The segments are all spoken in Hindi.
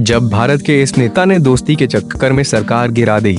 जब भारत के इस नेता ने दोस्ती के चक्कर में सरकार गिरा दी।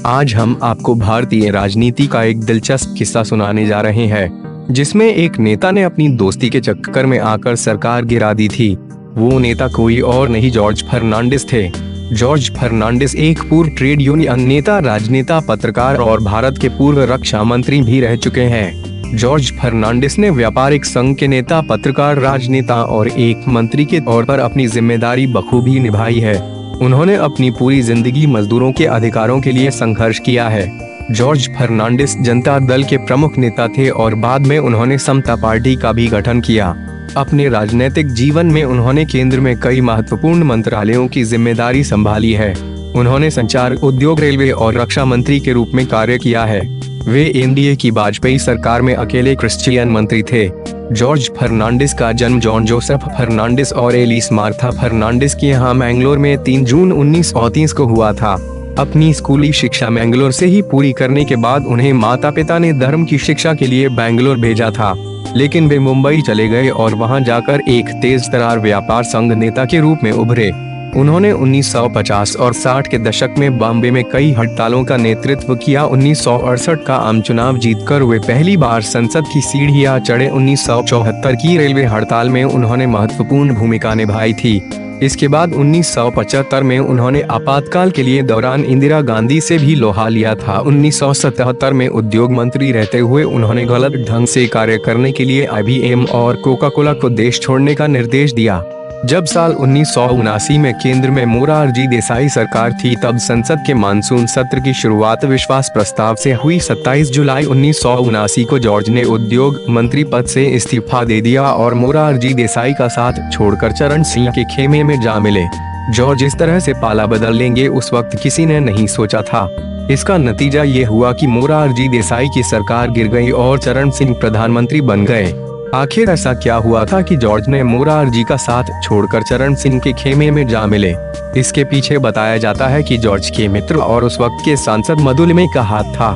आज हम आपको भारतीय राजनीति का एक दिलचस्प किस्सा सुनाने जा रहे हैं, जिसमें एक नेता ने अपनी दोस्ती के चक्कर में आकर सरकार गिरा दी थी। वो नेता कोई और नहीं, जॉर्ज फर्नांडिस थे। जॉर्ज फर्नांडिस एक पूर्व ट्रेड यूनियन नेता, राजनेता, पत्रकार और भारत के पूर्व रक्षा मंत्री भी रह चुके हैं। जॉर्ज फर्नांडिस ने व्यापारिक संघ के नेता, पत्रकार, राजनेता और एक मंत्री के तौर पर अपनी जिम्मेदारी बखूबी निभाई है। उन्होंने अपनी पूरी जिंदगी मजदूरों के अधिकारों के लिए संघर्ष किया है। जॉर्ज फर्नांडिस जनता दल के प्रमुख नेता थे और बाद में उन्होंने समता पार्टी का भी गठन किया। अपने राजनीतिक जीवन में उन्होंने केंद्र में कई महत्वपूर्ण मंत्रालयों की जिम्मेदारी संभाली है। उन्होंने संचार, उद्योग, रेलवे और रक्षा मंत्री के रूप में कार्य किया है। वे एनडीए की वाजपेयी सरकार में अकेले क्रिश्चियन मंत्री थे। जॉर्ज फर्नांडिस का जन्म जॉन जोसेफ फर्नांडिस और एलिस मार्था फर्नांडिस के यहाँ मैंगलोर में 3 जून 1930 को हुआ था। अपनी स्कूली शिक्षा मैंगलोर से ही पूरी करने के बाद उन्हें माता पिता ने धर्म की शिक्षा के लिए बैंगलोर भेजा था, लेकिन वे मुंबई चले गए और वहां जाकर एक तेज तर्रार व्यापार संघ नेता के रूप में उभरे। उन्होंने 1950 और 60 के दशक में बॉम्बे में कई हड़तालों का नेतृत्व किया। 1968 का आम चुनाव जीतकर वे पहली बार संसद की सीढ़ियां चढ़े। 1974 की रेलवे हड़ताल में उन्होंने महत्वपूर्ण भूमिका निभाई थी। इसके बाद 1975 में उन्होंने आपातकाल के लिए दौरान इंदिरा गांधी से भी लोहा लिया था। 1977 में उद्योग मंत्री रहते हुए उन्होंने गलत ढंग से कार्य करने के लिए IBM और कोका कोला को देश छोड़ने का निर्देश दिया। जब साल 1979 में केंद्र में मोरारजी देसाई सरकार थी, तब संसद के मानसून सत्र की शुरुआत विश्वास प्रस्ताव से हुई। 27 जुलाई 1979 को जॉर्ज ने उद्योग मंत्री पद से इस्तीफा दे दिया और मोरारजी देसाई का साथ छोड़कर चरण सिंह के खेमे में जा मिले। जॉर्ज इस तरह से पाला बदल लेंगे, उस वक्त किसी ने नहीं सोचा था। इसका नतीजा ये हुआ कि मोरारजी देसाई की सरकार गिर गई और चरण सिंह प्रधानमंत्री बन गए। आखिर ऐसा क्या हुआ था कि जॉर्ज ने मोरारजी का साथ छोड़कर चरण सिंह के खेमे में जा मिले? इसके पीछे बताया जाता है कि जॉर्ज के मित्र और उस वक्त के सांसद मधुलिमे का हाथ था।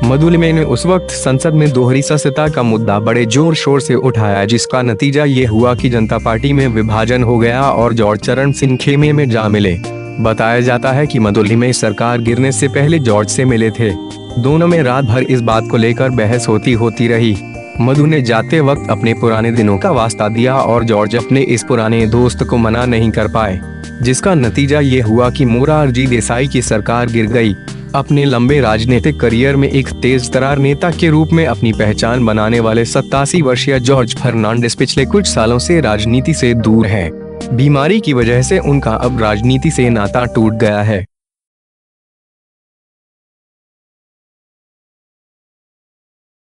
मधुलिमे ने उस वक्त संसद में दोहरी सदस्यता का मुद्दा बड़े जोर शोर से उठाया, जिसका नतीजा ये हुआ कि जनता पार्टी में विभाजन हो गया और जॉर्ज चरण सिंह खेमे में जा मिले। बताया जाता है कि मधुलिमे सरकार गिरने से पहले जॉर्ज से मिले थे। दोनों में रात भर इस बात को लेकर बहस होती रही। मधु ने जाते वक्त अपने पुराने दिनों का वास्ता दिया और जॉर्ज अपने इस पुराने दोस्त को मना नहीं कर पाए, जिसका नतीजा ये हुआ कि मोरारजी देसाई की सरकार गिर गई। अपने लंबे राजनीतिक करियर में एक तेज तर्रार नेता के रूप में अपनी पहचान बनाने वाले 87 वर्षीय जॉर्ज फर्नांडिस पिछले कुछ सालों से राजनीति से दूर हैं। बीमारी की वजह से उनका अब राजनीति से नाता टूट गया है।